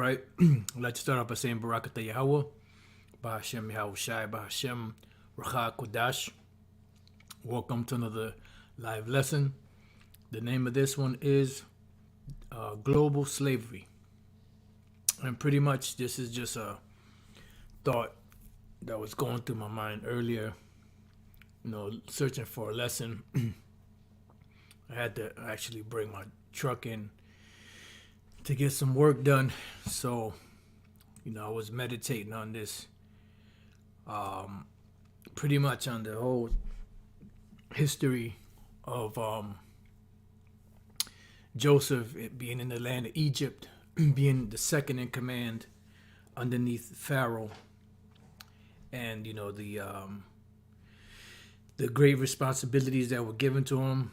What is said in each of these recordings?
right. I'd like to start off by saying Barakatah Yahweh, Bahashem Yahweh Shai, Bahashem Racha Kodash. Welcome to another live lesson. The name of this one is Global Slavery. And pretty much this is just a thought that was going through my mind earlier, searching for a lesson. I had to actually bring my truck in to get some work done. So, I was meditating on this, pretty much on the whole history of Joseph being in the land of Egypt, being the second in command underneath Pharaoh, and the great responsibilities that were given to him,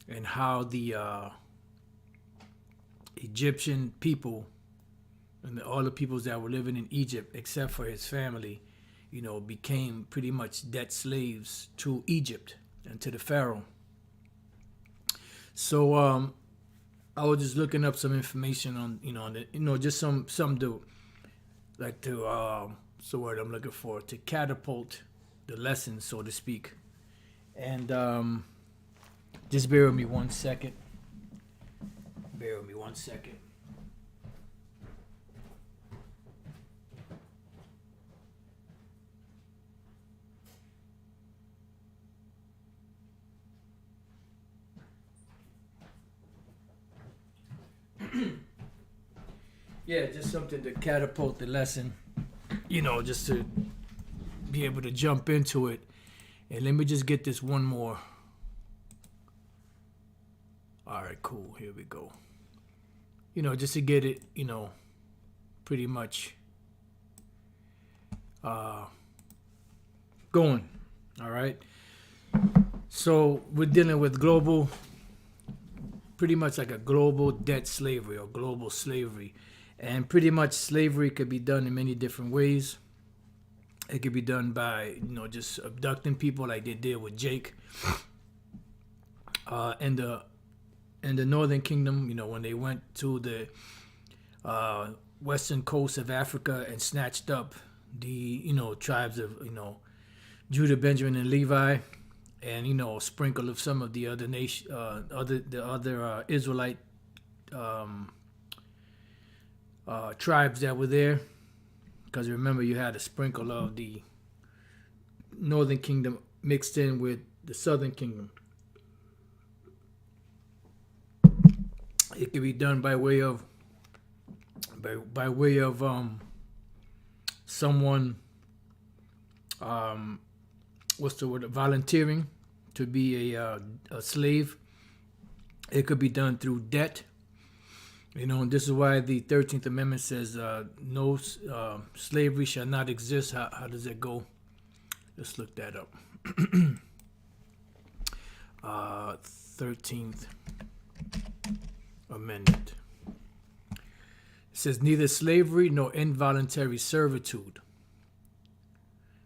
and how the Egyptian people and all the peoples that were living in Egypt, except for his family, became pretty much debt slaves to Egypt and to the Pharaoh. So I was just looking up some information on just some to like to what's the word I'm looking for, to catapult the lesson, so to speak. And just bear with me one second. Yeah, just something to catapult the lesson, just to be able to jump into it. And let me just get this one more. All right, cool. Here we go. Just to get it, pretty much going. All right. So we're dealing with pretty much like a global debt slavery or global slavery. And pretty much slavery could be done in many different ways. It could be done by, just abducting people like they did with Jake. In the Northern Kingdom, when they went to the western coast of Africa and snatched up the, tribes of, Judah, Benjamin, and Levi, and, a sprinkle of some of the other Israelite tribes that were there. Because remember, you had a sprinkle of the Northern Kingdom mixed in with the Southern Kingdom. It can be done by way of someone volunteering to be a slave. It could be done through debt. And this is why the 13th Amendment says no slavery shall not exist. How does it go? Let's look that up. 13th Amendment. It says neither slavery nor involuntary servitude,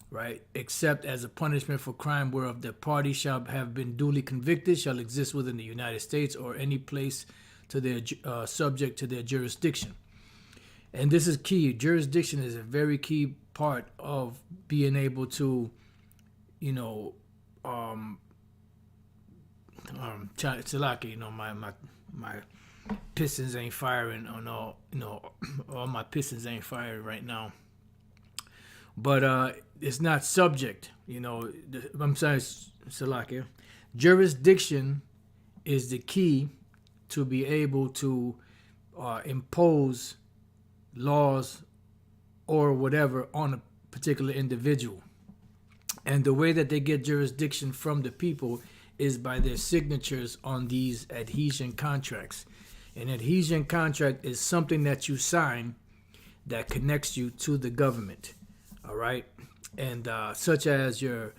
right, except as a punishment for crime whereof the party shall have been duly convicted, shall exist within the United States or any place to their subject to their jurisdiction. And this is key. Jurisdiction is a very key part of being able to, my pistons ain't firing on all my pistons ain't firing right now. But it's not subject, I'm sorry, Salakia. Jurisdiction is the key to be able to impose laws or whatever on a particular individual. And the way that they get jurisdiction from the people is by their signatures on these adhesion contracts. An adhesion contract is something that you sign that connects you to the government. All right. And such as your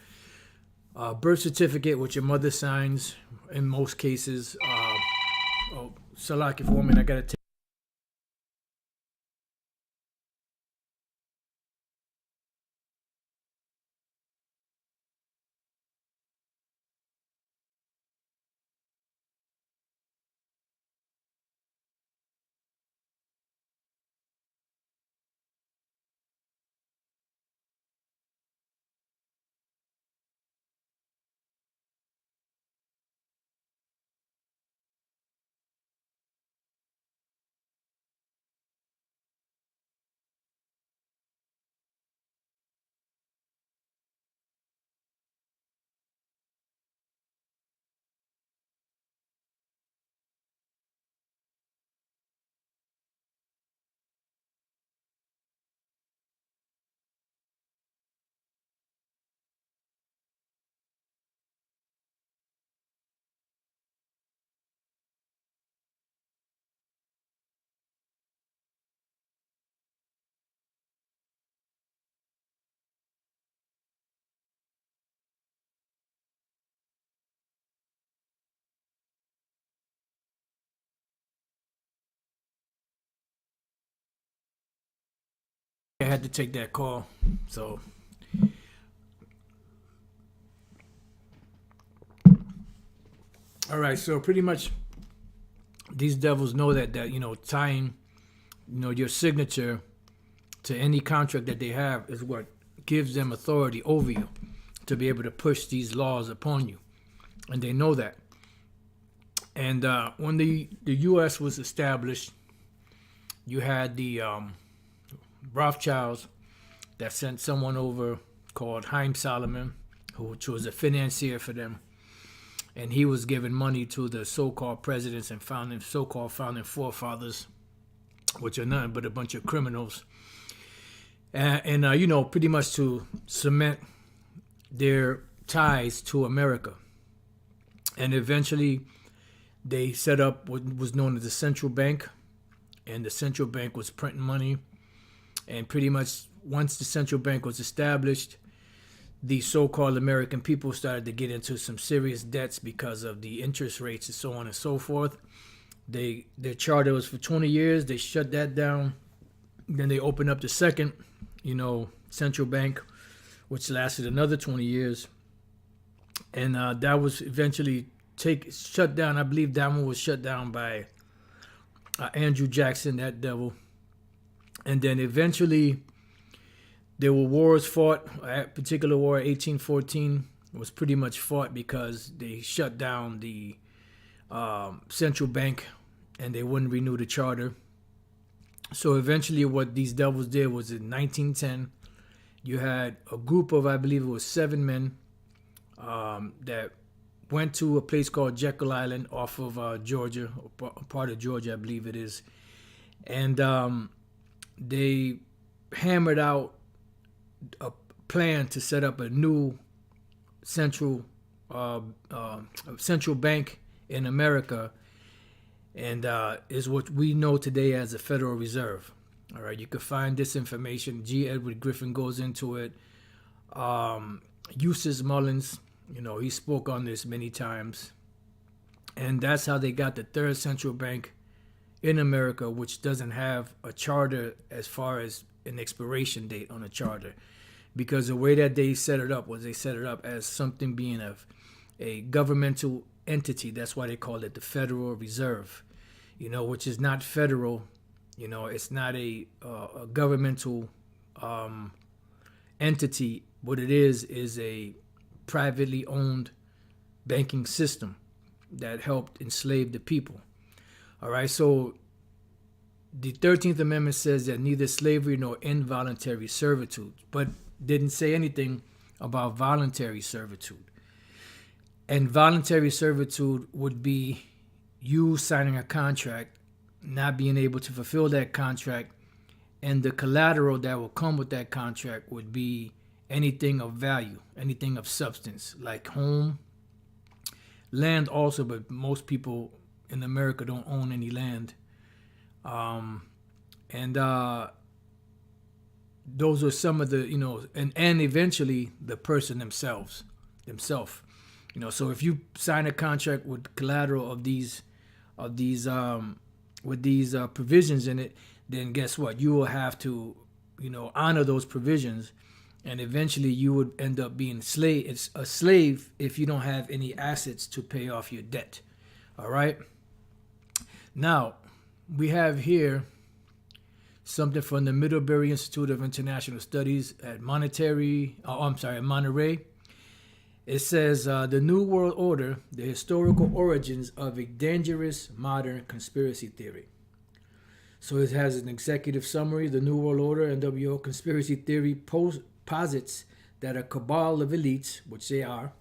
birth certificate, which your mother signs in most cases. Salaki, for a moment, I got to take. I had to take that call. So, all right. So pretty much, these devils know that tying your signature to any contract that they have is what gives them authority over you to be able to push these laws upon you, and they know that. And when the U.S. was established, you had the Rothschilds that sent someone over called Haim Solomon, which was a financier for them, and he was giving money to the so-called presidents and so-called founding forefathers, which are nothing but a bunch of criminals, and pretty much to cement their ties to America. And eventually, they set up what was known as the central bank, and the central bank was printing money. And pretty much once the central bank was established, the so-called American people started to get into some serious debts because of the interest rates and so on and so forth. Their charter was for 20 years. They shut that down. Then they opened up the second, central bank, which lasted another 20 years. And that was eventually shut down. I believe that one was shut down by Andrew Jackson, that devil. And then eventually there were wars fought. A particular war, 1814, was pretty much fought because they shut down the central bank and they wouldn't renew the charter. So eventually what these devils did was in 1910, you had a group of, I believe it was 7 men that went to a place called Jekyll Island off of Georgia, a part of Georgia, I believe it is. And they hammered out a plan to set up a new central bank in America, and is what we know today as the Federal Reserve. All right, you can find this information. G. Edward Griffin goes into it. Eustace Mullins, he spoke on this many times. And that's how they got the third central bank in America, which doesn't have a charter as far as an expiration date on a charter. Because the way that they set it up was they set it up as something being a governmental entity. That's why they called it the Federal Reserve, which is not federal. It's not a governmental entity. What it is a privately owned banking system that helped enslave the people. All right, so the 13th Amendment says that neither slavery nor involuntary servitude, but didn't say anything about voluntary servitude. And voluntary servitude would be you signing a contract, not being able to fulfill that contract, and the collateral that will come with that contract would be anything of value, anything of substance, like home, land also, but most people in America don't own any land. And those are some of the, and eventually the person themselves. So if you sign a contract with collateral of these provisions in it, then guess what? You will have to, honor those provisions, and eventually you would end up being a slave if you don't have any assets to pay off your debt. All right. Now we have here something from the Middlebury Institute of International Studies at Monterey. It says, the New World Order, the historical origins of a dangerous modern conspiracy theory. So it has an executive summary. The New World Order, NWO, conspiracy theory posits that a cabal of elites, which they are,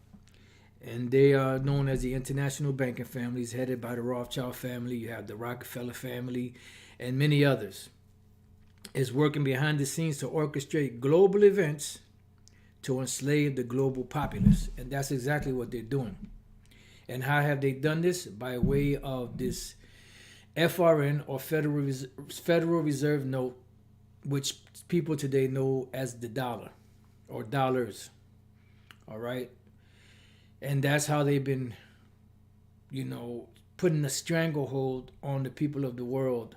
and they are known as the international banking families headed by the Rothschild family. You have the Rockefeller family and many others, is working behind the scenes to orchestrate global events to enslave the global populace. And that's exactly what they're doing. And how have they done this? By way of this FRN, or Federal Reserve note, which people today know as the dollar or dollars. All right. And that's how they've been, putting a stranglehold on the people of the world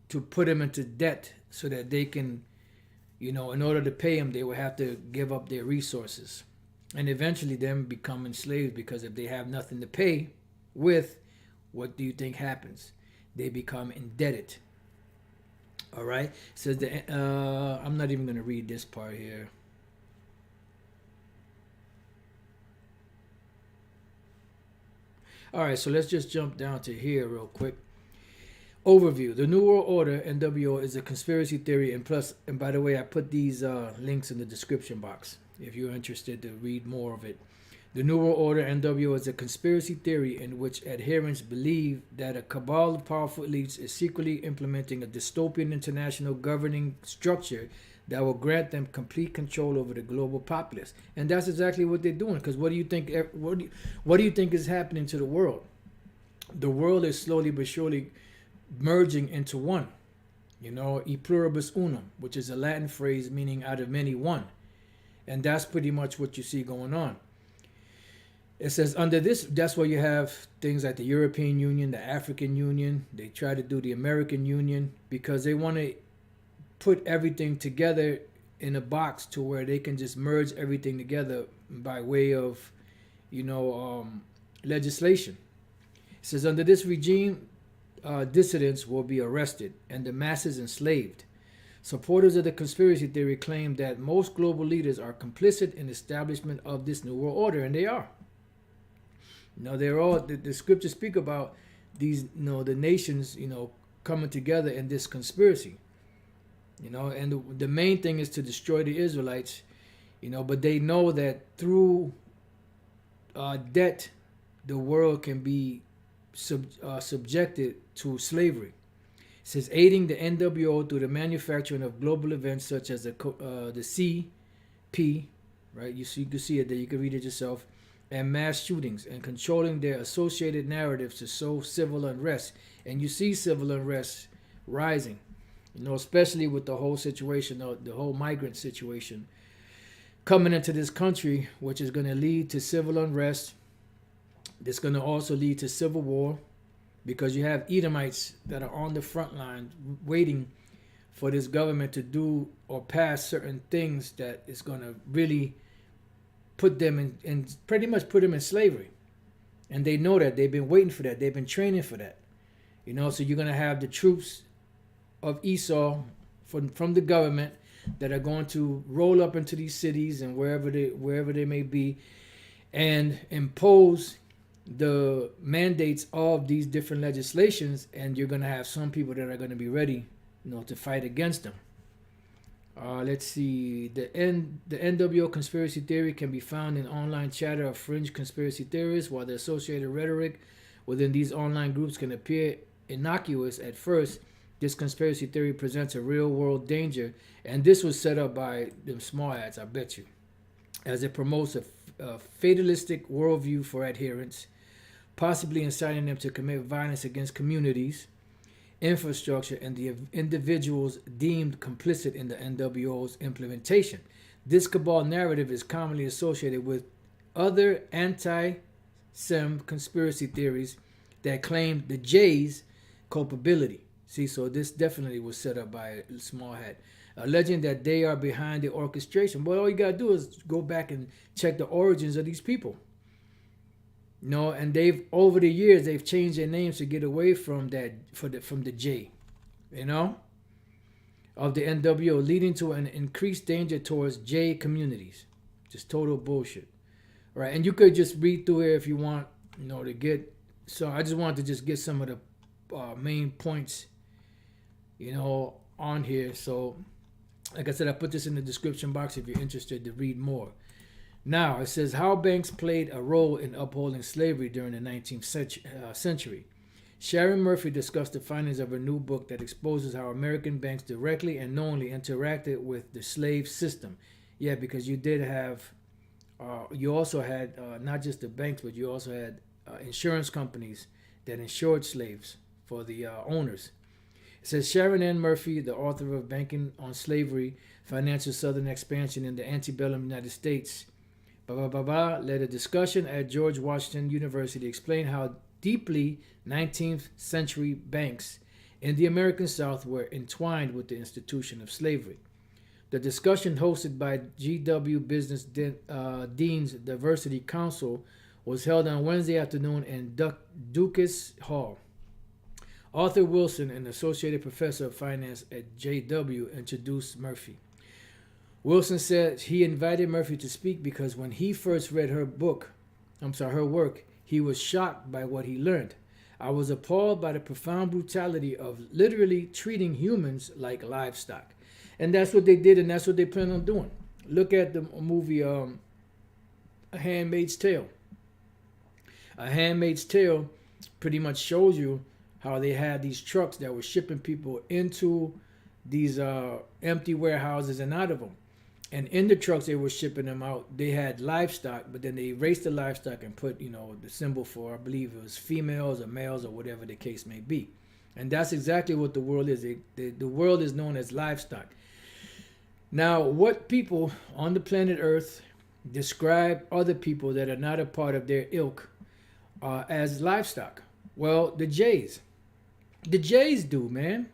to put them into debt so that they can, in order to pay them, they will have to give up their resources, and eventually them become enslaved, because if they have nothing to pay with, what do you think happens? They become indebted. All right. It says I'm not even going to read this part here. All right, so let's just jump down to here real quick. Overview: The New World Order (NWO) is a conspiracy theory, and by the way, I put these links in the description box if you're interested to read more of it. The New World Order (NWO) is a conspiracy theory in which adherents believe that a cabal of powerful elites is secretly implementing a dystopian international governing structure that will grant them complete control over the global populace. And that's exactly what they're doing. Because what do you think? What do you think is happening to the world? The world is slowly but surely merging into one. E pluribus unum, which is a Latin phrase meaning out of many one, and that's pretty much what you see going on. It says under this, that's why you have things like the European Union, the African Union. They try to do the American Union because they want to put everything together in a box to where they can just merge everything together by way of, legislation. It says under this regime, dissidents will be arrested and the masses enslaved. Supporters of the conspiracy theory claim that most global leaders are complicit in the establishment of this new world order, and they are. They're all, the scriptures speak about these, the nations, coming together in this conspiracy. And the main thing is to destroy the Israelites, but they know that through debt, the world can be subjected to slavery. It says aiding the NWO through the manufacturing of global events such as the CP, right? You can see it there. You can read it yourself. And mass shootings, and controlling their associated narratives to sow civil unrest. And you see civil unrest rising, especially with the whole situation, the whole migrant situation coming into this country, which is going to lead to civil unrest. It's going to also lead to civil war, because you have Edomites that are on the front line waiting for this government to do or pass certain things that is going to really put them in pretty much put them in slavery. And they know that. They've been waiting for that. They've been training for that. So you're going to have the troops of Esau from the government that are going to roll up into these cities and wherever they may be, and impose the mandates of these different legislations. And you're going to have some people that are going to be ready, to fight against them. Let's see. The NWO conspiracy theory can be found in online chatter of fringe conspiracy theorists. While the associated rhetoric within these online groups can appear innocuous at first, this conspiracy theory presents a real-world danger, and this was set up by them small hats, I bet you, as it promotes a fatalistic worldview for adherents, possibly inciting them to commit violence against communities, infrastructure, and the individuals deemed complicit in the NWO's implementation. This cabal narrative is commonly associated with other anti-Sem conspiracy theories that claim the J's culpability. See, so this definitely was set up by a small hat, alleging that they are behind the orchestration. But all you gotta do is go back and check the origins of these people. And they've over the years they've changed their names to get away from that from the J, of the NWO, leading to an increased danger towards J communities. Just total bullshit, right? And you could just read through here if you want, to get. So I just wanted to just get some of the main points, on here. So, like I said, I put this in the description box if you're interested to read more. Now, it says how banks played a role in upholding slavery during the 19th century. Sharon Murphy discussed the findings of her new book that exposes how American banks directly and knowingly interacted with the slave system. Yeah, because you did have, you also had not just the banks, but you also had insurance companies that insured slaves for the owners. It says Sharon N. Murphy, the author of Banking on Slavery, Financial Southern Expansion in the Antebellum United States, led a discussion at George Washington University to explain how deeply 19th century banks in the American South were entwined with the institution of slavery. The discussion hosted by GW Business Dean's Diversity Council was held on Wednesday afternoon in Dukas Hall. Arthur Wilson, an associate professor of finance at JW, introduced Murphy. Wilson said he invited Murphy to speak because when he first read her work, he was shocked by what he learned. I was appalled by the profound brutality of literally treating humans like livestock. And that's what they did, and that's what they plan on doing. Look at the movie A Handmaid's Tale. A Handmaid's Tale pretty much shows you how they had these trucks that were shipping people into these empty warehouses and out of them. And in the trucks they were shipping them out, they had livestock, but then they erased the livestock and put, the symbol for, I believe it was females or males or whatever the case may be. And that's exactly what the world is. The world is known as livestock. Now, what people on the planet Earth describe other people that are not a part of their ilk as livestock? Well, the Jays. The Jays do, man.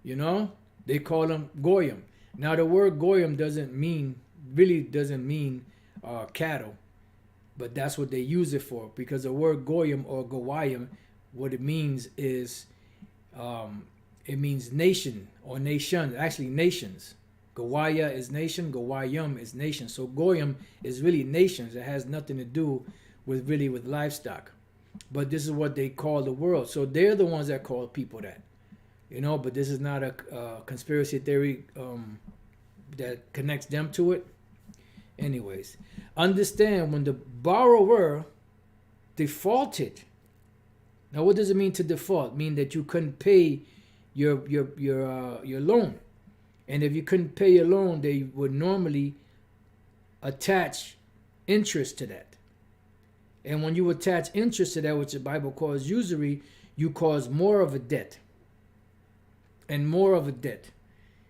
They call them Goyim. Now, the word Goyim doesn't mean cattle, but that's what they use it for, because the word Goyim or Goyim, what it means is, it means nation or nation, actually nations. Gawaya is nation, Gawayim is nation. So Goyim is really nations. It has nothing to do with livestock. But this is what they call the world. So they're the ones that call people that. But this is not a conspiracy theory that connects them to it. Anyways, understand when the borrower defaulted. Now, what does it mean to default? It means that you couldn't pay your loan. And if you couldn't pay your loan, they would normally attach interest to that. And when you attach interest to that, which the Bible calls usury, you cause more of a debt. And more of a debt.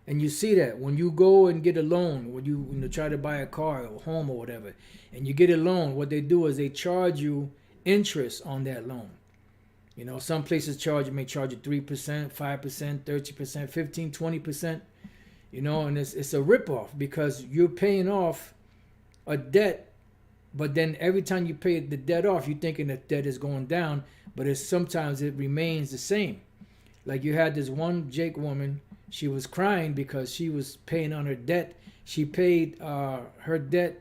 And you see that when you go and get a loan, when you try to buy a car or home or whatever, and you get a loan, what they do is they charge you interest on that loan. Some places may charge you 3%, 5%, 30%, 15, 20%. And it's a ripoff, because you're paying off a debt, but then every time you pay the debt off, you're thinking that debt is going down, but sometimes it remains the same. Like you had this one Jake woman, she was crying because she was paying on her debt. She paid her debt.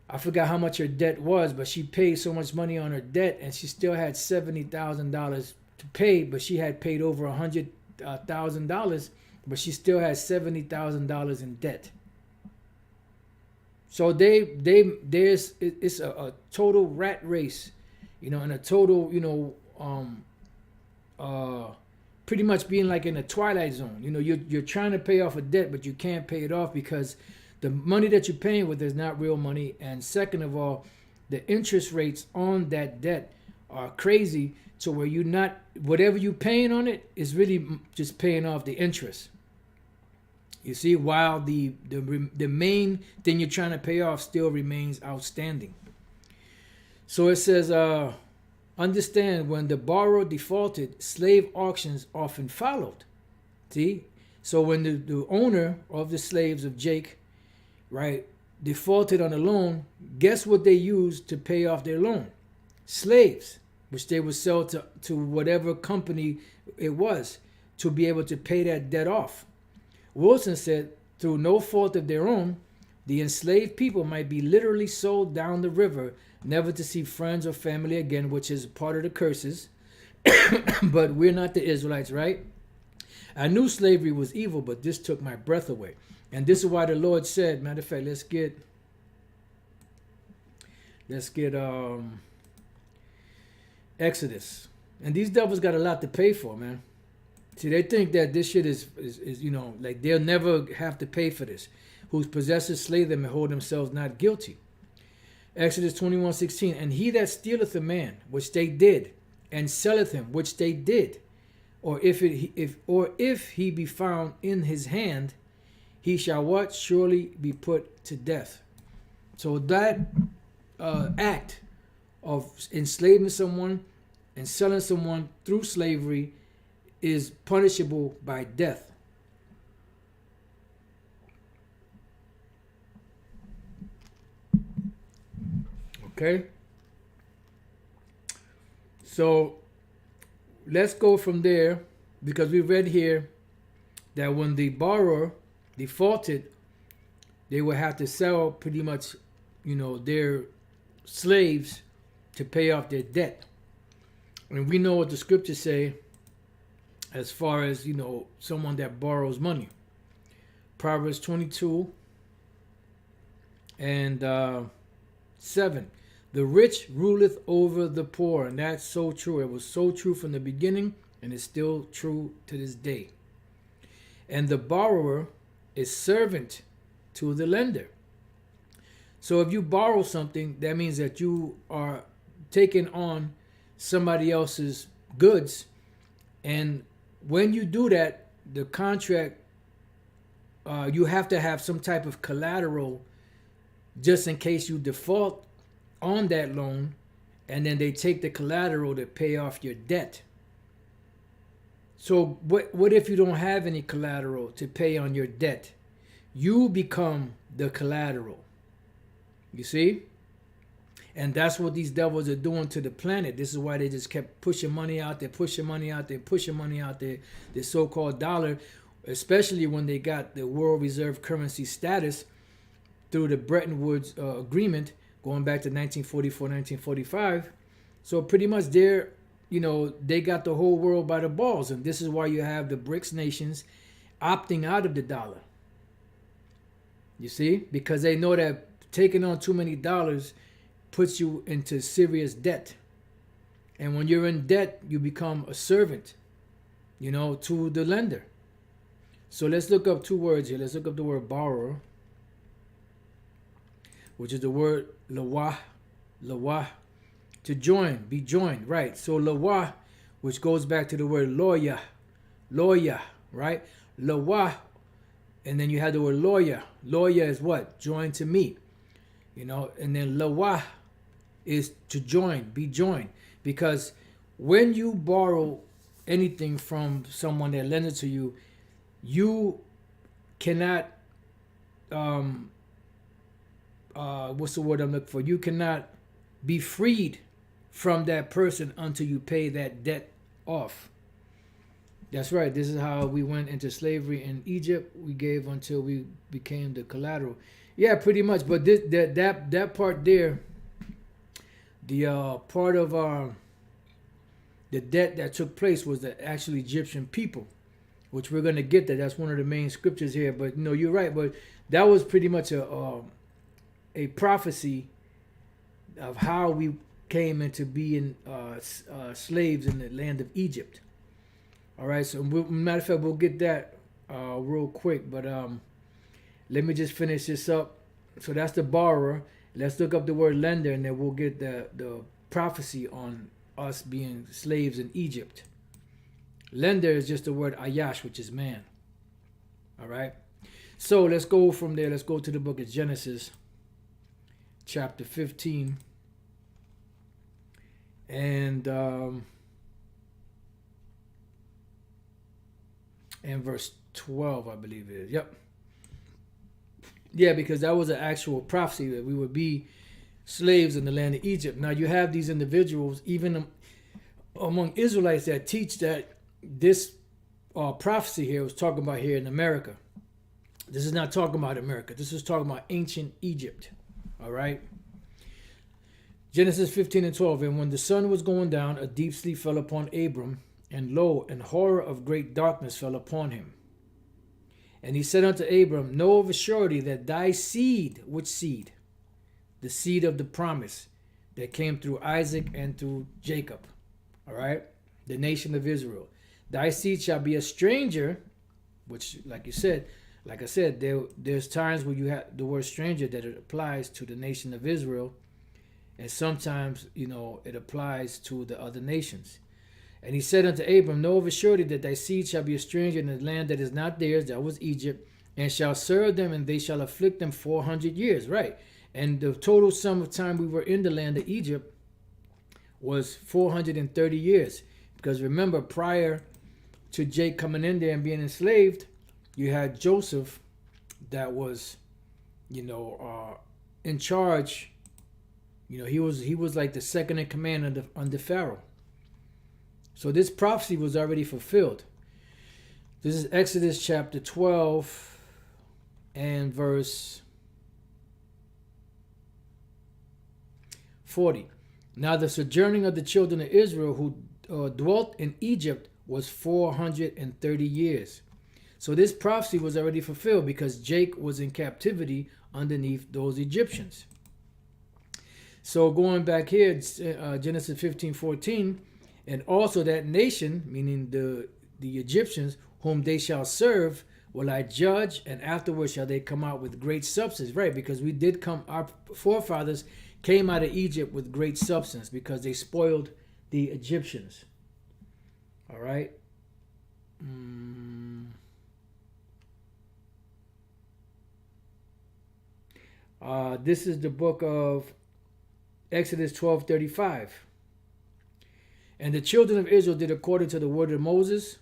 I forgot how much her debt was, but she paid so much money on her debt, and she still had $70,000 to pay, but she had paid over $100,000, but she still has $70,000 in debt. So it's a total rat race, and a total, pretty much being like in a twilight zone. You're trying to pay off a debt, but you can't pay it off because the money that you're paying with is not real money. And second of all, the interest rates on that debt are crazy, to where whatever you're paying on it is really just paying off the interest. You see, while the main thing you're trying to pay off still remains outstanding. So it says, understand, when the borrower defaulted, slave auctions often followed. See? So when the owner of the slaves of Jake, right, defaulted on a loan, guess what they used to pay off their loan? Slaves, which they would sell to whatever company it was to be able to pay that debt off. Wilson said, through no fault of their own, the enslaved people might be literally sold down the river, never to see friends or family again, which is part of the curses. But we're not the Israelites, right? I knew slavery was evil, but this took my breath away. And this is why the Lord said, matter of fact, let's get Exodus. And these devils got a lot to pay for, man. See, they think that this shit is like they'll never have to pay for this. Whose possessors slay them and hold themselves not guilty. Exodus 21:16. And he that stealeth a man, which they did, and selleth him, which they did, or if he be found in his hand, he shall what? Surely be put to death. So that act of enslaving someone and selling someone through slavery is punishable by death. Okay? So let's go from there, because we read here that when the borrower defaulted, they would have to sell pretty much, their slaves to pay off their debt. And we know what the scriptures say as far as, someone that borrows money. Proverbs 22 and 7. The rich ruleth over the poor. And that's so true. It was so true from the beginning, and it's still true to this day. And the borrower is servant to the lender. So if you borrow something, that means that you are taking on somebody else's goods. And when you do that, the contract, you have to have some type of collateral just in case you default on that loan, and then they take the collateral to pay off your debt. So what if you don't have any collateral to pay on your debt? You become the collateral. You see? And that's what these devils are doing to the planet. This is why they just kept pushing money out there, pushing money out there, pushing money out there, the so-called dollar, especially when they got the world reserve currency status through the Bretton Woods agreement going back to 1944, 1945. So pretty much they got the whole world by the balls. And this is why you have the BRICS nations opting out of the dollar. You see? Because they know that taking on too many dollars puts you into serious debt. And when you're in debt, you become a servant, to the lender. So let's look up two words here. Let's look up the word borrower, which is the word lawah, to join, be joined, right? So lawah, which goes back to the word lawyer, right? Lawah, and then you have the word lawyer. Lawyer is what? Joined to me, and then lawah is to join, be joined. Because when you borrow anything from someone that lends it to you, you cannot, what's the word I'm looking for? You cannot be freed from that person until you pay that debt off. That's right. This is how we went into slavery in Egypt. We gave until we became the collateral. Yeah, pretty much. But that part there, the part of the debt that took place was the actual Egyptian people, which we're going to get there. That's one of the main scriptures here. But you're right. But that was pretty much a prophecy of how we came into being slaves in the land of Egypt. All right. So matter of fact, we'll get that real quick. But let me just finish this up. So that's the borrower. Let's look up the word lender, and then we'll get the prophecy on us being slaves in Egypt. Lender is just the word ayash, which is man. All right. So let's go from there. Let's go to the book of Genesis, chapter 15. And verse 12, I believe it is. Yep. Yeah, because that was an actual prophecy that we would be slaves in the land of Egypt. Now you have these individuals, even among Israelites, that teach that this prophecy here was talking about here in America. This is not talking about America. This is talking about ancient Egypt. All right. Genesis 15 and 12. And when the sun was going down, a deep sleep fell upon Abram, and lo, an horror of great darkness fell upon him. And he said unto Abram, know of a surety that thy seed, which seed? The seed of the promise that came through Isaac and through Jacob. All right. The nation of Israel. Thy seed shall be a stranger, which, like I said, there's times where you have the word stranger that it applies to the nation of Israel. And sometimes, it applies to the other nations. And he said unto Abram, know of a surety that thy seed shall be a stranger in the land that is not theirs, that was Egypt, and shall serve them, and they shall afflict them 400 years. Right. And the total sum of time we were in the land of Egypt was 430 years. Because remember, prior to Jake coming in there and being enslaved, you had Joseph that was, in charge. He was like the second in command under Pharaoh. So this prophecy was already fulfilled. This is Exodus chapter 12 and verse 40. Now the sojourning of the children of Israel who dwelt in Egypt was 430 years. So this prophecy was already fulfilled because Jake was in captivity underneath those Egyptians. So going back here, Genesis 15:14, and also that nation, meaning the Egyptians, whom they shall serve, will I judge, and afterwards shall they come out with great substance. Right, because our forefathers came out of Egypt with great substance because they spoiled the Egyptians. All right. This is the book of Exodus 12:35. And the children of Israel did according to the word of Moses,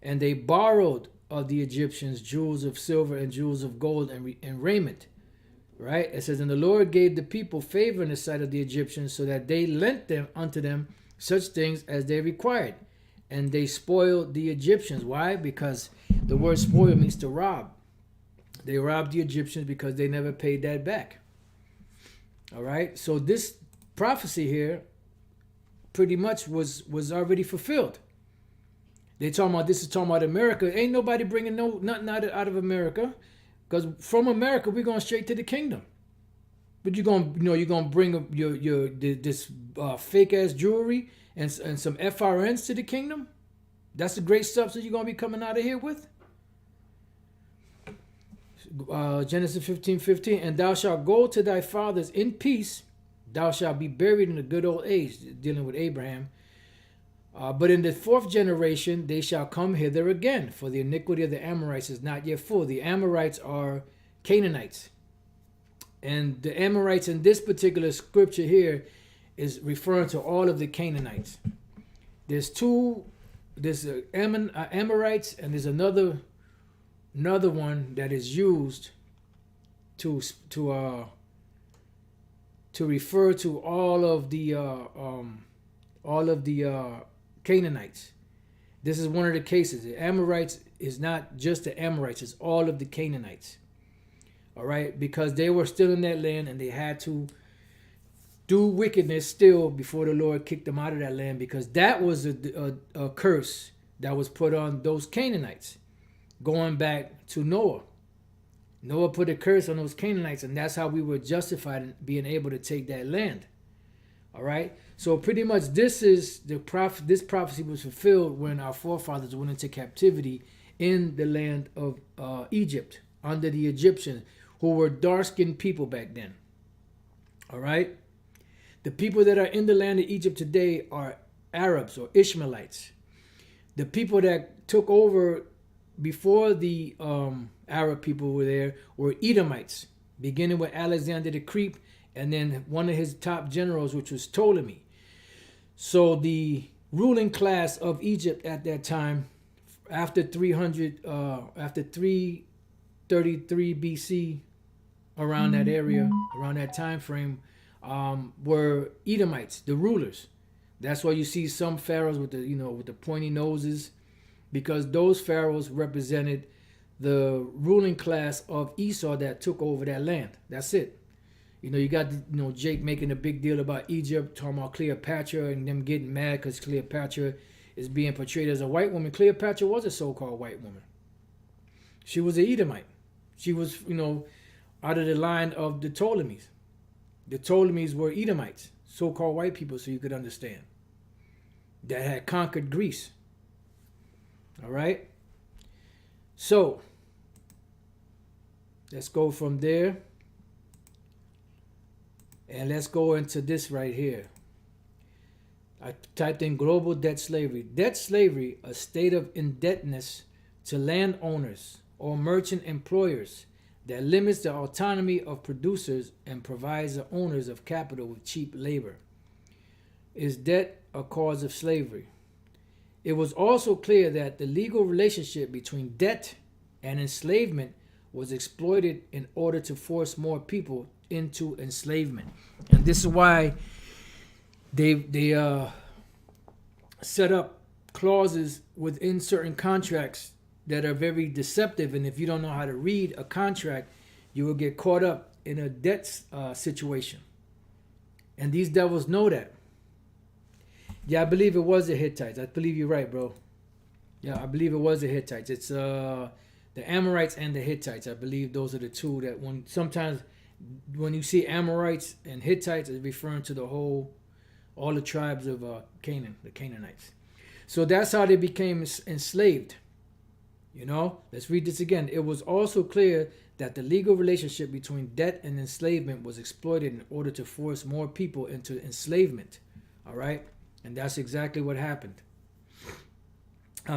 and they borrowed of the Egyptians jewels of silver and jewels of gold and raiment. Right? It says, and the Lord gave the people favor in the sight of the Egyptians, so that they lent them unto them such things as they required. And they spoiled the Egyptians. Why? Because the word spoil means to rob. They robbed the Egyptians because they never paid that back. All right? So this prophecy here pretty much was already fulfilled. This is talking about America. Ain't nobody bringing nothing out of America. Because from America, we're going straight to the kingdom. But you're gonna bring this fake ass jewelry and some FRNs to the kingdom. That's the great substance you're gonna be coming out of here with. Genesis 15:15, and thou shalt go to thy fathers in peace. Thou shalt be buried in a good old age, dealing with Abraham. But in the fourth generation they shall come hither again, for the iniquity of the Amorites is not yet full. The Amorites are Canaanites. And the Amorites in this particular scripture here is referring to all of the Canaanites. There's Amorites, and there's another one that is used to refer to all of the Canaanites. This is one of the cases. The Amorites is not just the Amorites, it's all of the Canaanites. All right, because they were still in that land and they had to do wickedness still before the Lord kicked them out of that land, because that was a curse that was put on those Canaanites going back to Noah. Noah put a curse on those Canaanites, and that's how we were justified in being able to take that land. All right, so pretty much this prophecy was fulfilled when our forefathers went into captivity in the land of Egypt under the Egyptians, who were dark-skinned people back then. All right, the people that are in the land of Egypt today are Arabs or Ishmaelites. The people that took over before the Arab people were there were Edomites, beginning with Alexander the Great, and then one of his top generals, which was Ptolemy. So the ruling class of Egypt at that time, after 333 BC, around that area, around that time frame, were Edomites, the rulers. That's why you see some pharaohs with the pointy noses, because those pharaohs represented the ruling class of Esau that took over that land. That's it. You got Jake making a big deal about Egypt, talking about Cleopatra and them getting mad because Cleopatra is being portrayed as a white woman. Cleopatra was a so-called white woman. She was an Edomite. She was, out of the line of the Ptolemies. The Ptolemies were Edomites, so-called white people, so you could understand, that had conquered Greece. All right? So, let's go from there. And let's go into this right here. I typed in global debt slavery. Debt slavery, a state of indebtedness to landowners or merchant employers that limits the autonomy of producers and provides the owners of capital with cheap labor. Is debt a cause of slavery? It was also clear that the legal relationship between debt and enslavement was exploited in order to force more people into enslavement. And this is why they set up clauses within certain contracts that are very deceptive. And if you don't know how to read a contract, you will get caught up in a debt situation. And these devils know that. Yeah, I believe it was the Hittites. I believe you're right, bro. Yeah, I believe it was the Hittites. It's the Amorites and the Hittites. I believe those are the two that sometimes when you see Amorites and Hittites, it's referring to all the tribes of Canaan, the Canaanites. So that's how they became enslaved. Let's read this again. It was also clear that the legal relationship between debt and enslavement was exploited in order to force more people into enslavement. All right? And that's exactly what happened.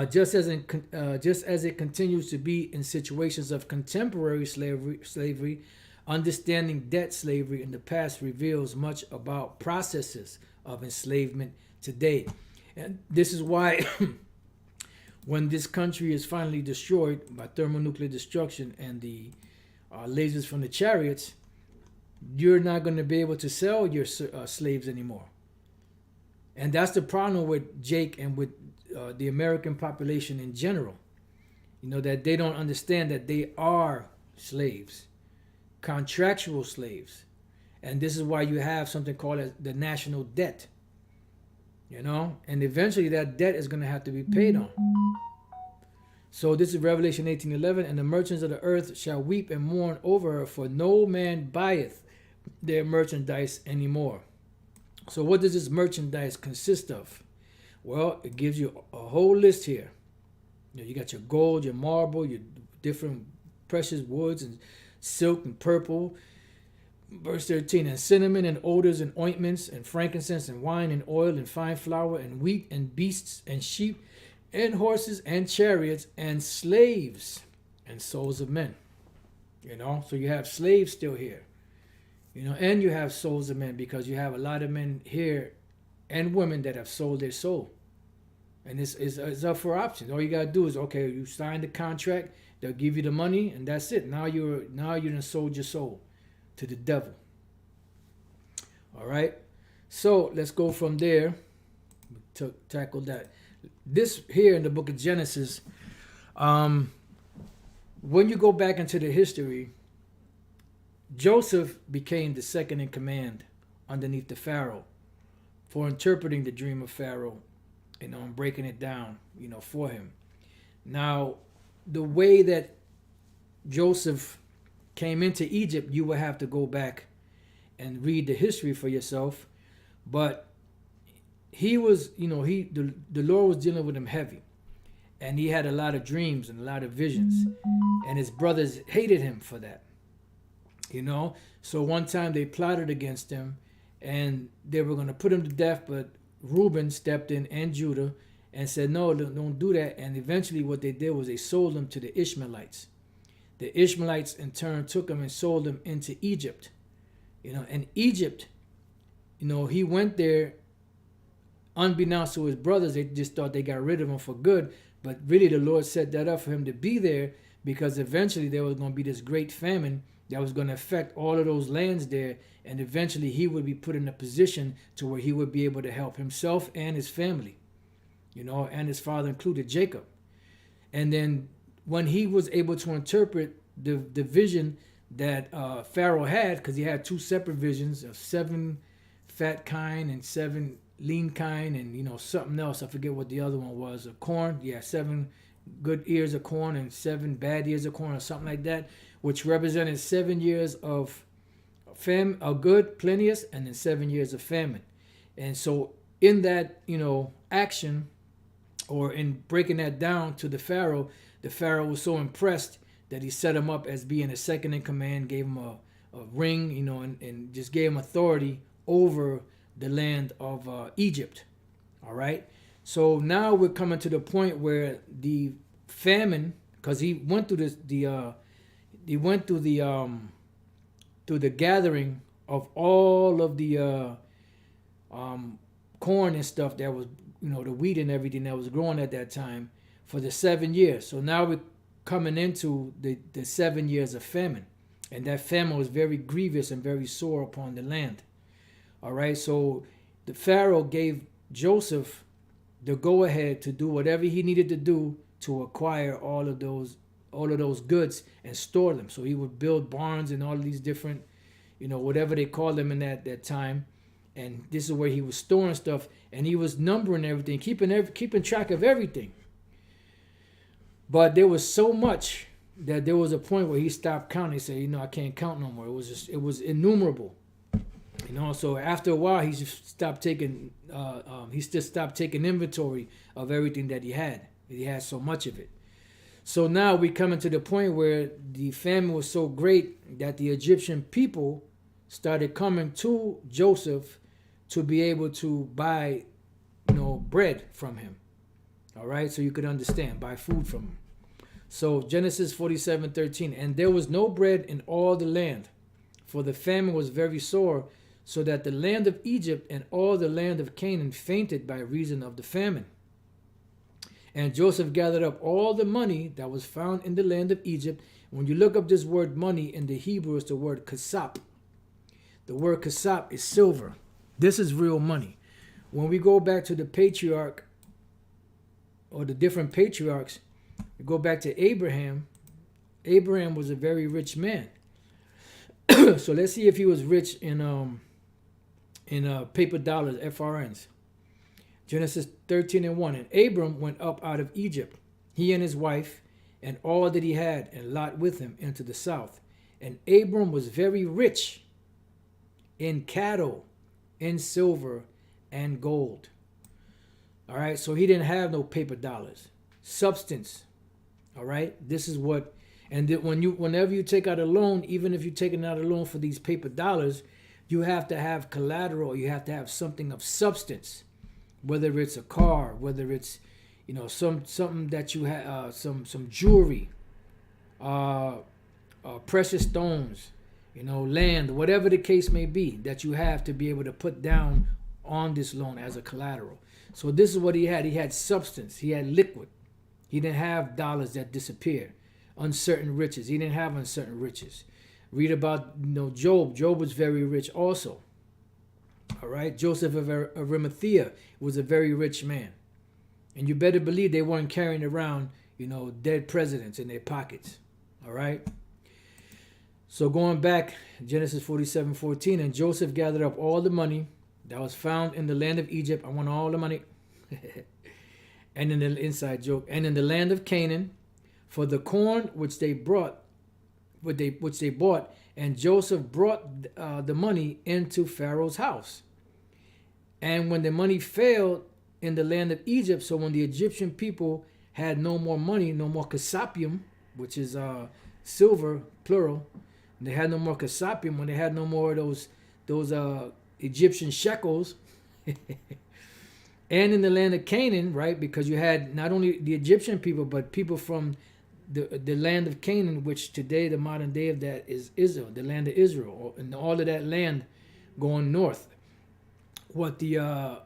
Just as it continues to be in situations of contemporary slavery, understanding debt slavery in the past reveals much about processes of enslavement today. And this is why when this country is finally destroyed by thermonuclear destruction and the lasers from the chariots, you're not going to be able to sell your slaves anymore. And that's the problem with Jake and with the American population in general. That they don't understand that they are slaves, contractual slaves. And this is why you have something called the national debt. And eventually that debt is going to have to be paid on. So this is Revelation 18:11, and the merchants of the earth shall weep and mourn over her, for no man buyeth their merchandise anymore. So what does this merchandise consist of? Well, it gives you a whole list here. You got your gold, your marble, your different precious woods and silk and purple. Verse 13, and cinnamon and odors and ointments and frankincense and wine and oil and fine flour and wheat and beasts and sheep and horses and chariots and slaves and souls of men. So you have slaves still here. And you have souls of men, because you have a lot of men here and women that have sold their soul. And it's up for options. All you got to do is, okay, you sign the contract, they'll give you the money, and that's it. Now you done sold your soul to the devil. All right? So let's go from there to tackle that. This here in the book of Genesis, when you go back into the history, Joseph became the second in command underneath the Pharaoh for interpreting the dream of Pharaoh, and breaking it down, for him. Now, the way that Joseph came into Egypt, you will have to go back and read the history for yourself. But he was, the Lord was dealing with him heavy. And he had a lot of dreams and a lot of visions. And his brothers hated him for that. So one time they plotted against him and they were going to put him to death, but Reuben stepped in and Judah and said, no, don't do that. And eventually what they did was they sold him to the Ishmaelites. The Ishmaelites in turn took him and sold him into Egypt. And Egypt, he went there unbeknownst to his brothers. They just thought they got rid of him for good. But really the Lord set that up for him to be there, because eventually there was going to be this great famine that was going to affect all of those lands there, and eventually he would be put in a position to where he would be able to help himself and his family, and his father included, Jacob. And then when he was able to interpret the vision that Pharaoh had, because he had two separate visions of 7 fat kine and 7 lean kine, and something else, I forget what the other one was, of corn. 7 good ears of corn and 7 bad ears of corn, or something like that, which represented 7 years of good, plenteous, and then 7 years of famine. And so in that, action, or in breaking that down to the Pharaoh was so impressed that he set him up as being a second in command, gave him a ring, and just gave him authority over the land of Egypt. All right. So now we're coming to the point where the famine, because he went through the gathering of all of the corn and stuff that was the wheat and everything that was growing at that time for the 7 years. So now we're coming into the 7 years of famine. And that famine was very grievous and very sore upon the land. All right, so the Pharaoh gave Joseph the go-ahead to do whatever he needed to do to acquire all of those goods and store them. So he would build barns and all of these different, whatever they called them in that time. And this is where he was storing stuff, and he was numbering everything, keeping track of everything. But there was so much that there was a point where he stopped counting. He said, I can't count no more. It was innumerable. So after a while, he just stopped taking inventory of everything that he had. He had so much of it. So now we coming to the point where the famine was so great that the Egyptian people started coming to Joseph to be able to buy, bread from him. All right, so you could understand, buy food from him. So Genesis 47:13, and there was no bread in all the land, for the famine was very sore, so that the land of Egypt and all the land of Canaan fainted by reason of the famine. And Joseph gathered up all the money that was found in the land of Egypt. When you look up this word money in the Hebrew, it's the word kasap. The word kasap is silver. This is real money. When we go back to the patriarch or the different patriarchs, we go back to Abraham. Abraham was a very rich man. So let's see if he was rich in paper dollars, FRNs. Genesis 13:1. And Abram went up out of Egypt, he and his wife, and all that he had, and Lot with him, into the south. And Abram was very rich in cattle, in silver, and gold. All right, so he didn't have no paper dollars. Substance. All right, this is what, and whenever you take out a loan, even if you're taking out a loan for these paper dollars, you have to have collateral. You have to have something of substance, whether it's a car, whether it's, something that you have, some jewelry, precious stones, land, whatever the case may be that you have to be able to put down on this loan as a collateral. So this is what he had. He had substance. He had liquid. He didn't have dollars that disappear. Uncertain riches. He didn't have uncertain riches. Read about Job. Job was very rich also. All right. Joseph of Arimathea was a very rich man. And you better believe they weren't carrying around, dead presidents in their pockets. All right. So going back, Genesis 47:14, and Joseph gathered up all the money that was found in the land of Egypt. I want all the money. And in the inside joke, and in the land of Canaan, for the corn which they bought, and Joseph brought the money into Pharaoh's house. And when the money failed in the land of Egypt, so when the Egyptian people had no more money, no more kasapium, which is silver, plural, they had no more kasapium, when they had no more of those Egyptian shekels, and in the land of Canaan, right, because you had not only the Egyptian people, but people from the land of Canaan, which today, the modern day of that is Israel, the land of Israel, and all of that land going north. What the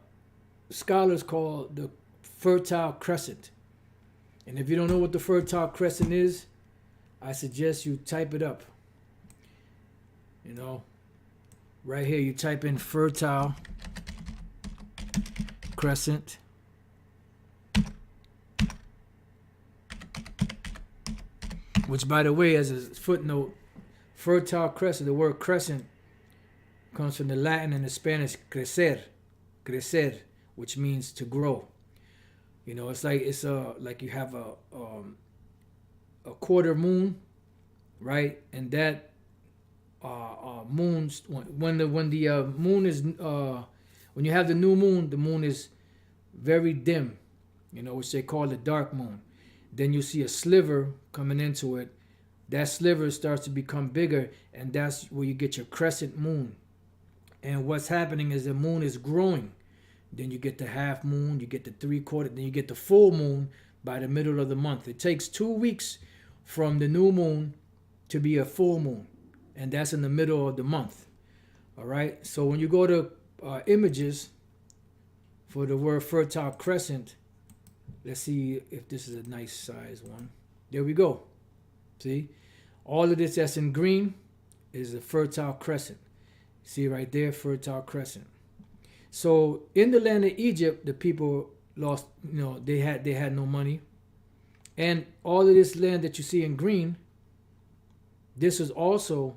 scholars call the Fertile Crescent. And if you don't know what the Fertile Crescent is, I suggest you type it up. Right here, you type in Fertile Crescent. Which, by the way, as a footnote, Fertile Crescent, the word crescent comes from the Latin and the Spanish crecer, which means to grow. It's like you have a quarter moon, right? And that moons when the moon is when you have the new moon, the moon is very dim, which they call the dark moon. Then you see a sliver coming into it. That sliver starts to become bigger, and that's where you get your crescent moon. And what's happening is the moon is growing. Then you get the half moon, you get the 3/4, then you get the full moon by the middle of the month. It takes 2 weeks from the new moon to be a full moon, and that's in the middle of the month. All right. So when you go to images for the word fertile crescent. Let's see if this is a nice size one. There we go. See? All of this that's in green is a fertile crescent. See right there, fertile crescent. So in the land of Egypt, the people lost, they had no money. And all of this land that you see in green, this is also,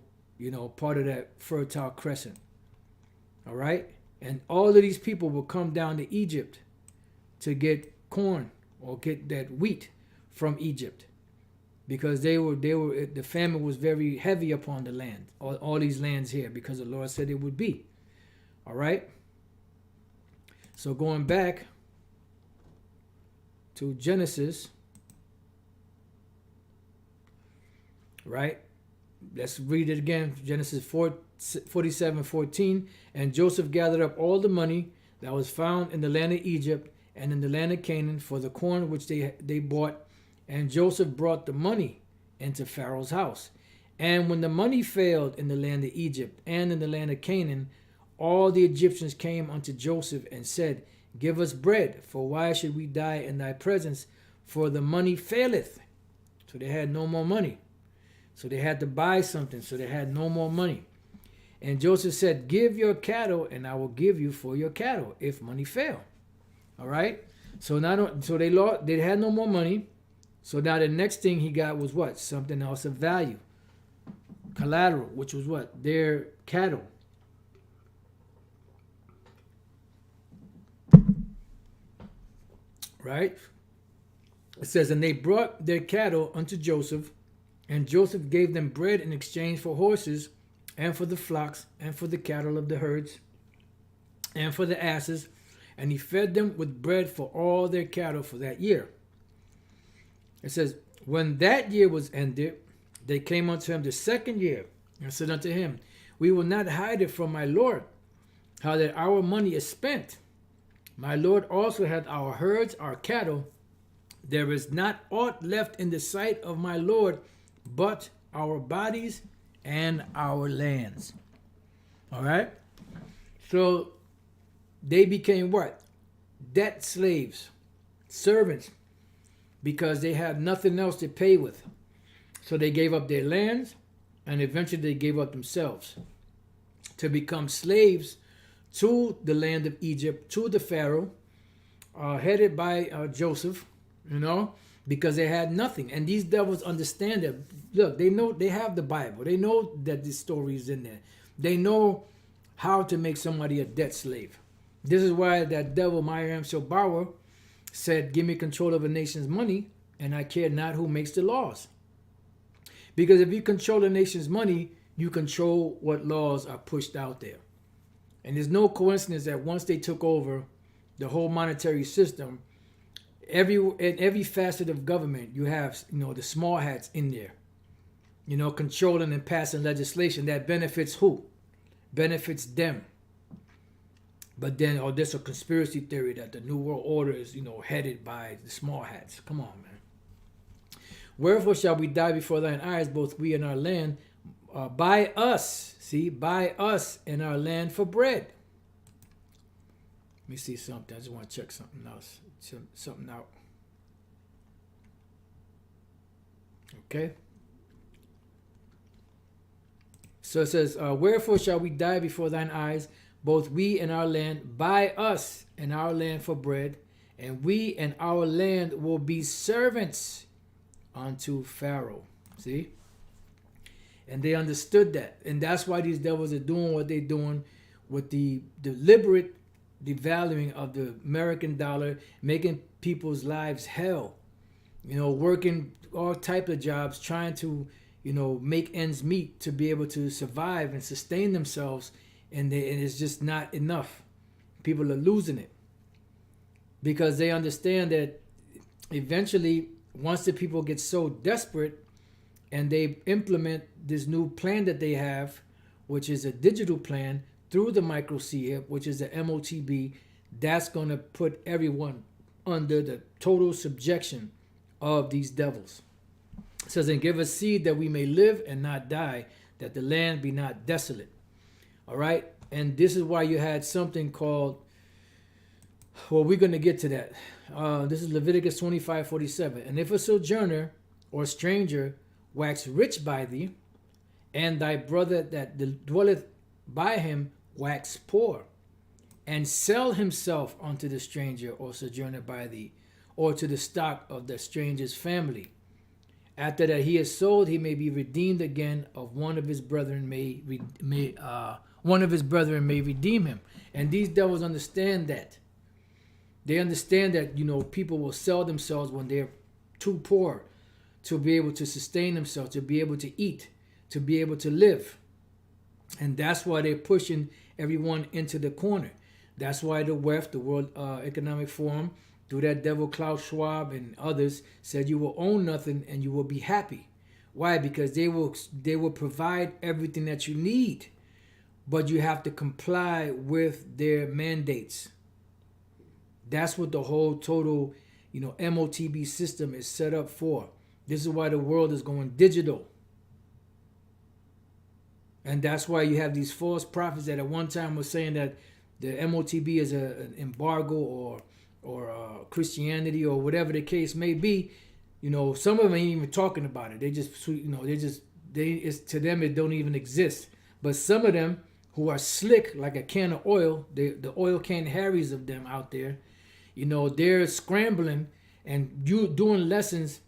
part of that fertile crescent. All right? And all of these people will come down to Egypt to get corn or get that wheat from Egypt, because the famine was very heavy upon the land, all these lands here, because the Lord said it would be. All right? So going back to Genesis, right? Let's read it again. Genesis 47:14. And Joseph gathered up all the money that was found in the land of Egypt and in the land of Canaan for the corn which they bought. And Joseph brought the money into Pharaoh's house. And when the money failed in the land of Egypt and in the land of Canaan, all the Egyptians came unto Joseph and said, Give us bread, for why should we die in thy presence? For the money faileth. So they had no more money. So they had to buy something, so they had no more money. And Joseph said, Give your cattle, and I will give you for your cattle, if money fail. All right? So they had no more money. So now the next thing he got was what? Something else of value. Collateral, which was what? Their cattle. Right? It says, And they brought their cattle unto Joseph, and Joseph gave them bread in exchange for horses, and for the flocks, and for the cattle of the herds, and for the asses, and he fed them with bread for all their cattle for that year. It says, When that year was ended, they came unto him the second year, and said unto him, We will not hide it from my Lord, how that our money is spent. My Lord also hath our herds, our cattle. There is not aught left in the sight of my Lord, but our bodies and our lands. All right? So they became what? Debt slaves, servants, because they had nothing else to pay with. So they gave up their lands, and eventually they gave up themselves to become slaves to the land of Egypt, to the Pharaoh, headed by Joseph, because they had nothing. And these devils understand that. Look, they know, they have the Bible. They know that this story is in there. They know how to make somebody a debt slave. This is why that devil, Miriam Shobauer, said, Give me control of a nation's money, and I care not who makes the laws. Because if you control a nation's money, you control what laws are pushed out there. And there's no coincidence that once they took over the whole monetary system, in every facet of government, you have, the small hats in there, controlling and passing legislation that benefits who? Benefits them. But then, there's a conspiracy theory that the New World Order is, headed by the small hats. Come on, man. Wherefore shall we die before thine eyes, both we and our land, by us and our land for bread. Let me see something. I just want to check something else. Something out. Okay. So it says, Wherefore shall we die before thine eyes, both we and our land, by us and our land for bread, and we and our land will be servants unto Pharaoh. See? And they understood that. And that's why these devils are doing what they're doing with the deliberate devaluing of the American dollar, making people's lives hell. Working all type of jobs, trying to, make ends meet to be able to survive and sustain themselves. And it's just not enough. People are losing it. Because they understand that eventually, once the people get so desperate and they implement this new plan that they have, which is a digital plan through the microchip, which is the MOTB, that's going to put everyone under the total subjection of these devils. It says, And give us seed that we may live and not die, that the land be not desolate. All right? And this is why you had something called Well, we're going to get to that. This is Leviticus 25:47. And if a sojourner or stranger wax rich by thee, and thy brother that dwelleth by him wax poor, and sell himself unto the stranger or sojourner by thee, or to the stock of the stranger's family. After that he is sold, he may be redeemed again of one of his brethren one of his brethren may redeem him. And these devils understand that. They understand that, people will sell themselves when they're too poor to be able to sustain themselves, to be able to eat, to be able to live. And that's why they're pushing everyone into the corner. That's why the WEF, the World Economic Forum, through that devil Klaus Schwab and others, said you will own nothing and you will be happy. Why? Because they will provide everything that you need, but you have to comply with their mandates. That's what the whole total, MOTB system is set up for. This is why the world is going digital. And that's why you have these false prophets that at one time were saying that the MOTB is an embargo or Christianity or whatever the case may be. Some of them ain't even talking about it. It's to them it don't even exist. But some of them who are slick like a can of oil, the oil can Harrys of them out there, they're scrambling and doing lessons,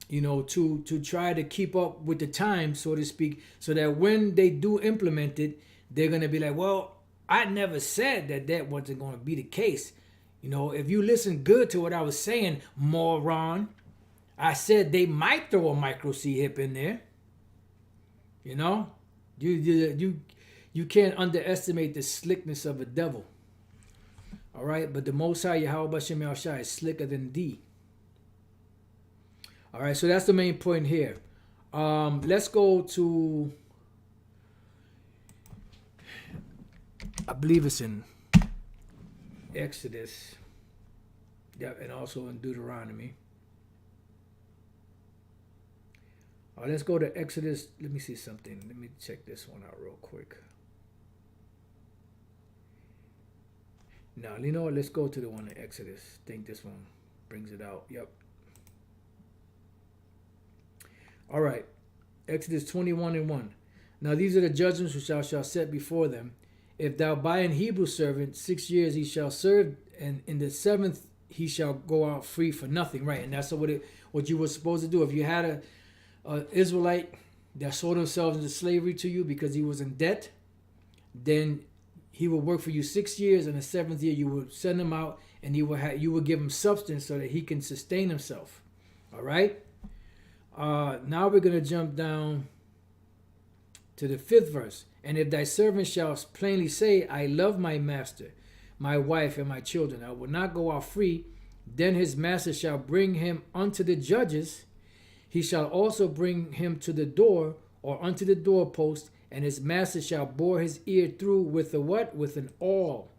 to try to keep up with the times, so to speak, so that when they do implement it, they're going to be like, well, I never said that wasn't going to be the case. If you listen good to what I was saying, moron, I said they might throw a microchip in there. You can't underestimate the slickness of a devil. All right, but the Most High Yahweh Bashem Yahushua is slicker than thee. All right, so that's the main point here. Let's go to, I believe it's in Exodus, and also in Deuteronomy. Let's go to Exodus. Let me see something. Let me check this one out real quick. Now, what? Let's go to the one in Exodus. I think this one brings it out. Yep. All right. Exodus 21:1. Now, these are the judgments which thou shalt set before them. If thou buy an Hebrew servant, 6 years he shall serve, and in the 7th he shall go out free for nothing. Right, and that's what you were supposed to do. If you had a Israelite that sold himself into slavery to you because he was in debt, then he will work for you 6 years, and the 7th year you will send him out, and you will give him substance so that he can sustain himself. All right. Now we're going to jump down to the 5th verse. And if thy servant shall plainly say, I love my master, my wife, and my children, I will not go out free, then his master shall bring him unto the judges. He shall also bring him to the door, or unto the doorpost, and his master shall bore his ear through with a what? With an awl.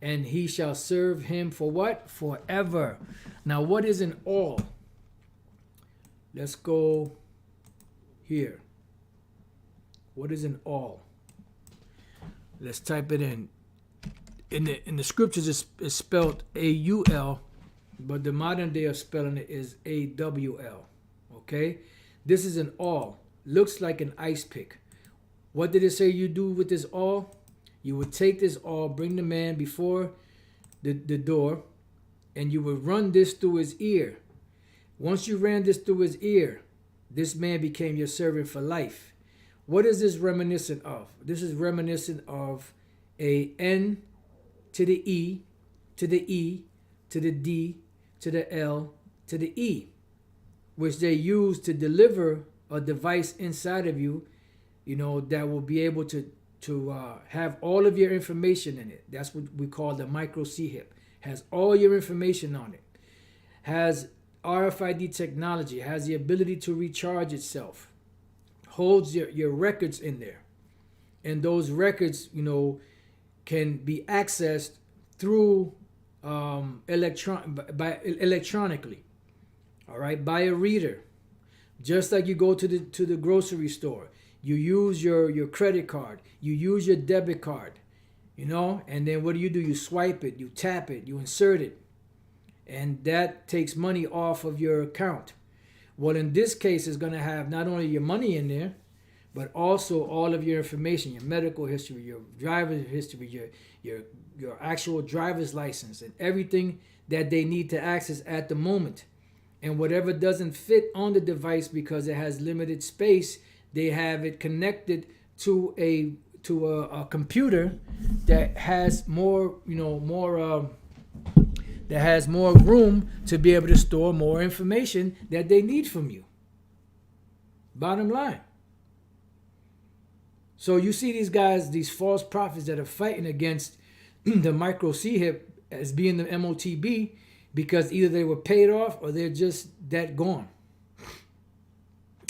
And he shall serve him for what? Forever. Now, what is an awl? Let's go here. What is an awl? Let's type it in. In the scriptures, it's spelled A-U-L, but the modern day of spelling it is A-W-L. Okay? This is an awl. Looks like an ice pick. What did it say you do with this awl? You would take this awl, bring the man before the door, and you would run this through his ear. Once you ran this through his ear, this man became your servant for life. What is this reminiscent of? This is reminiscent of a N to the E, to the E, to the D, to the L, to the E, which they use to deliver a device inside of you, that will be able to have all of your information in it. That's what we call the microchip. Has all your information on it. Has RFID technology. Has the ability to recharge itself. Holds your records in there. And those records, can be accessed through electronically. All right, by a reader. Just like you go to the grocery store. You use your credit card. You use your debit card. And then what do? You swipe it, you tap it, you insert it, and that takes money off of your account. Well, in this case, it's going to have not only your money in there, but also all of your information, your medical history, your driver's history, your actual driver's license, and everything that they need to access at the moment. And whatever doesn't fit on the device because it has limited space, they have it connected to a computer that has more that has more room to be able to store more information that they need from you. Bottom line. So you see these guys, these false prophets that are fighting against the microchip as being the MOTB because either they were paid off or they're just that gone.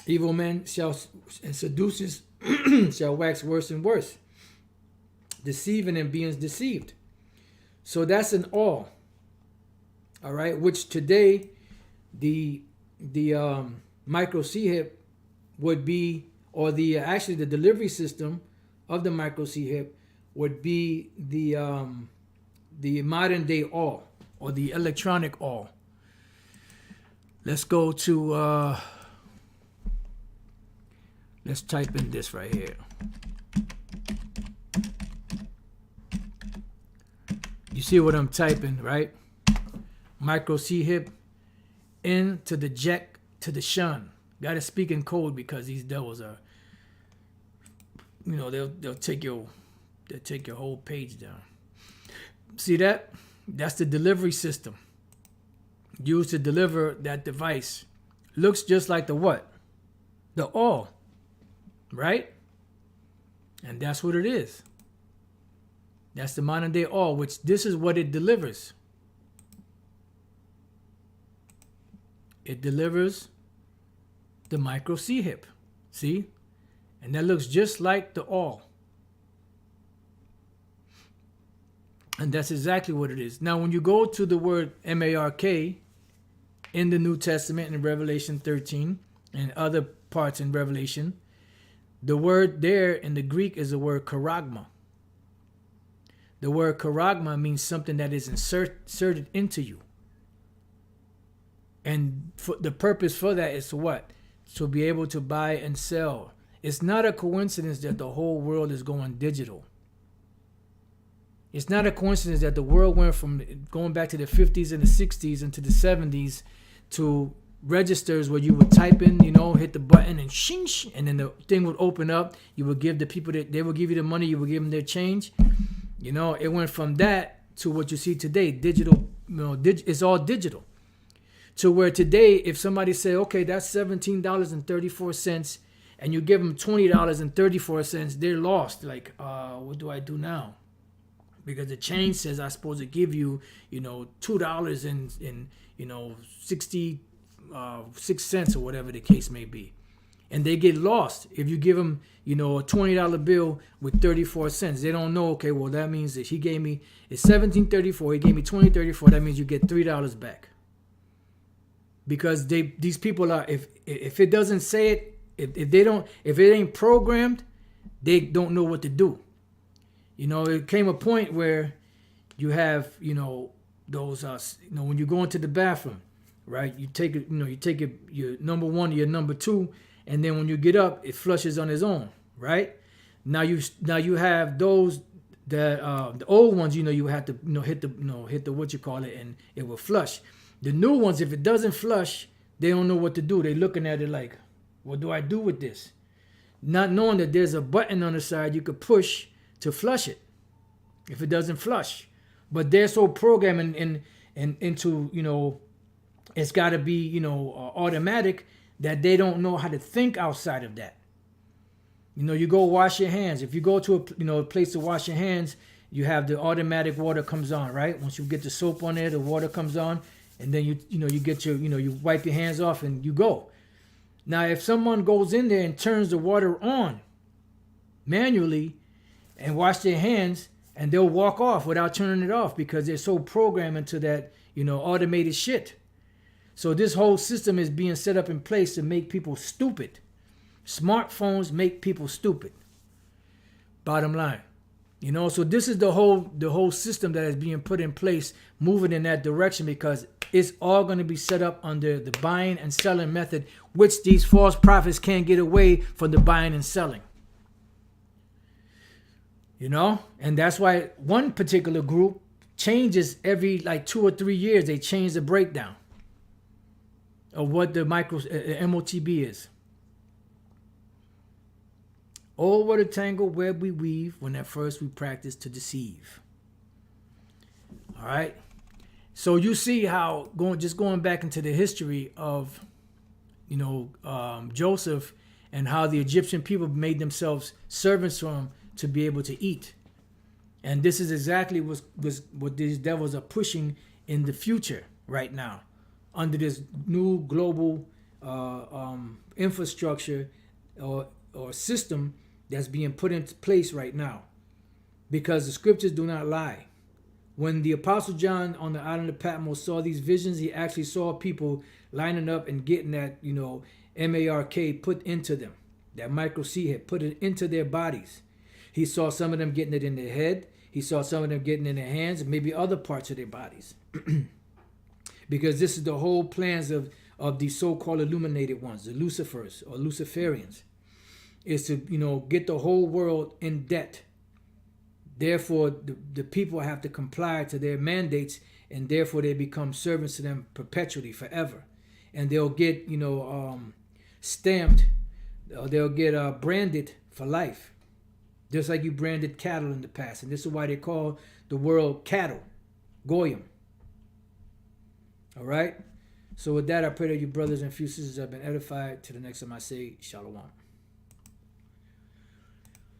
Evil men and seducers shall wax worse and worse, deceiving and being deceived. So that's an all. All right, which today the microchip would be, or the actually the delivery system of the microchip would be the modern day all, or the electronic all. Let's go to let's type in this right here. You see what I'm typing, right? Microchip into the jack to the shun. Got to speak in code because these devils are, they'll take your whole page down. See that? That's the delivery system used to deliver that device. Looks just like the what? The all, right? And that's what it is. That's the modern day all, which this is what it delivers. It delivers the microchip. See? And that looks just like the all. And that's exactly what it is. Now, when you go to the word M-A-R-K in the New Testament in Revelation 13 and other parts in Revelation, the word there in the Greek is the word charagma. The word charagma means something that is inserted into you. And the purpose for that is to what? To be able to buy and sell. It's not a coincidence that the whole world is going digital. It's not a coincidence that the world went from going back to the 50s and the 60s into the 70s to registers where you would type in, hit the button and shing, and then the thing would open up. You would give the people they would give you the money, you would give them their change. It went from that to what you see today, digital. It's all digital. To where today, if somebody say, okay, that's $17.34, and you give them $20.34, they're lost. Like, what do I do now? Because the change says I'm supposed to give you, $2 and 66 cents or whatever the case may be. And they get lost if you give them, a $20 bill with 34 cents. They don't know, okay, well, that means that he gave me, it's $17.34, he gave me $20.34, that means you get $3 back. Because these people are, if it doesn't say it, if it ain't programmed, they don't know what to do. It came a point where you have, those, when you go into the bathroom, right? You take it, your number one or your number two, and then when you get up, it flushes on its own, right? Now you have those that the old ones, you have to, hit the what you call it, and it will flush. The new ones, if it doesn't flush, they don't know what to do. They're looking at it like, what do I do with this? Not knowing that there's a button on the side you could push to flush it if it doesn't flush. But they're so programmed and into, it's got to be, automatic, that they don't know how to think outside of that. You go wash your hands. If you go to a place to wash your hands, you have the automatic water comes on, right? Once you get the soap on there, the water comes on, and then you get your, you wipe your hands off and you go. Now, if someone goes in there and turns the water on manually and wash their hands, and they'll walk off without turning it off because they're so programmed into that, automated shit. So this whole system is being set up in place to make people stupid. Smartphones make people stupid. Bottom line. You know, so this is the whole system that is being put in place, moving in that direction, because it's all going to be set up under the buying and selling method, which these false prophets can't get away from the buying and selling. You know, and that's why one particular group changes every like 2 or 3 years. They change the breakdown of what the MOTB is. Oh, what a tangled web we weave when at first we practice to deceive. All right. So you see how going back into the history of, Joseph, and how the Egyptian people made themselves servants for him to be able to eat. And this is exactly what these devils are pushing in the future right now, under this new global infrastructure or system that's being put into place right now, because the scriptures do not lie. When the Apostle John on the island of Patmos saw these visions, he actually saw people lining up and getting that, MARK put into them, that microchip put it into their bodies. He saw some of them getting it in their head. He saw some of them getting it in their hands, and maybe other parts of their bodies. Because this is the whole plans of the so-called illuminated ones, the Lucifers or Luciferians, is to, get the whole world in debt. Therefore, the people have to comply to their mandates, and therefore they become servants to them perpetually, forever. And they'll get, stamped, or they'll get branded for life. Just like you branded cattle in the past. And this is why they call the world cattle, Goyim. All right? So with that, I pray that you brothers and sisters have been edified. To the next time I say, Shalom.